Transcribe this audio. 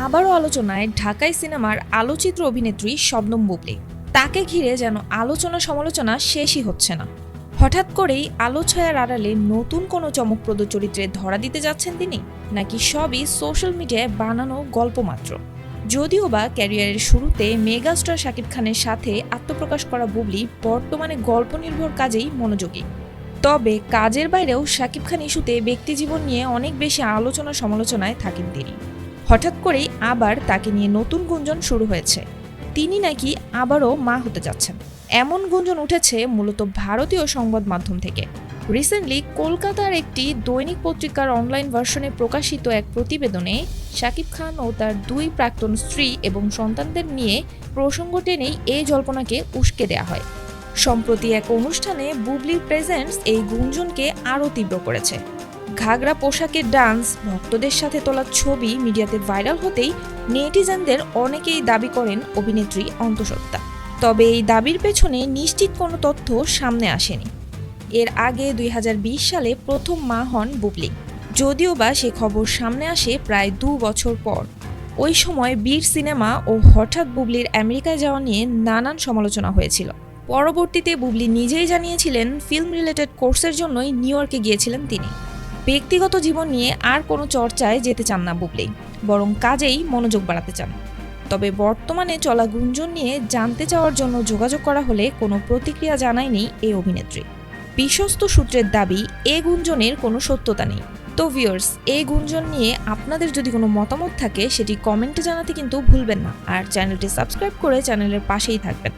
আবারও আলোচনায় ঢাকাই সিনেমার আলোচিত অভিনেত্রী শবনম বুবলী। তাকে ঘিরে যেন আলোচনা সমালোচনা শেষই হচ্ছে না। হঠাৎ করেই আলো ছায়ার আড়ালে নতুন কোনো চমকপ্রদ চরিত্রে ধরা দিতে যাচ্ছেন তিনি, নাকি সবই সোশ্যাল মিডিয়ায় বানানো গল্প মাত্র? যদিও বা ক্যারিয়ারের শুরুতে মেগাস্টার শাকিব খানের সাথে আত্মপ্রকাশ করা বুবলী বর্তমানে গল্প নির্ভর কাজেই মনোযোগী। তবে কাজের বাইরেও শাকিব খান ইস্যুতে ব্যক্তিজীবন নিয়ে অনেক বেশি আলোচনা সমালোচনায় থাকেন তিনি। হঠাৎ করেই আবার তাকে নিয়ে নতুন গুঞ্জন শুরু হয়েছে, তিনি নাকি আবারও মা হতে যাচ্ছেন। এমন গুঞ্জন উঠেছে মূলত ভারতীয় সংবাদ মাধ্যম থেকে। রিসেন্টলি কলকাতার একটি দৈনিক পত্রিকার অনলাইন ভার্সনে প্রকাশিত এক প্রতিবেদনে শাকিব খান ও তার দুই প্রাক্তন স্ত্রী এবং সন্তানদের নিয়ে প্রসঙ্গ টেনেই এই জল্পনাকে উস্কে দেয়া হয়। সম্প্রতি এক অনুষ্ঠানে বুবলির প্রেজেন্স এই গুঞ্জনকে আরও তীব্র করেছে। ঘাগরা পোশাকের ডান্স, ভক্তদের সাথে তোলা ছবি মিডিয়াতে ভাইরাল হতেই নেটিজেনদের অনেকেই দাবি করেন অভিনেত্রী অন্তঃসত্ত্বা। তবে এই দাবির পেছনে নিশ্চিত কোনো তথ্য সামনে আসেনি। এর আগে 2020 সালে প্রথম মা হন বুবলী, যদিও বা সে খবর সামনে আসে প্রায় 2 বছর পর। ওই সময় বীর সিনেমা ও হঠাৎ বুবলির আমেরিকায় যাওয়া নিয়ে নানান সমালোচনা হয়েছিল। পরবর্তীতে বুবলী নিজেই জানিয়েছিলেন ফিল্ম রিলেটেড কোর্সের জন্যই নিউ ইয়র্কে গিয়েছিলেন তিনি। ব্যক্তিগত জীবন নিয়ে আর কোনো চর্চায় যেতে চান না বুবলী, বরং কাজেই মনোযোগ বাড়াতে চান। তবে বর্তমানে চলা গুঞ্জন নিয়ে জানতে চাওয়ার জন্য যোগাযোগ করা হলে কোনো প্রতিক্রিয়া জানায়নি এই অভিনেত্রী। বিশ্বস্ত সূত্রের দাবি, এ গুঞ্জনের কোনো সত্যতা নেই। তো ভিউয়ার্স, এই গুঞ্জন নিয়ে আপনাদের যদি কোনো মতামত থাকে সেটি কমেন্টে জানাতে কিন্তু ভুলবেন না, আর চ্যানেলটি সাবস্ক্রাইব করে চ্যানেলের পাশেই থাকবেন।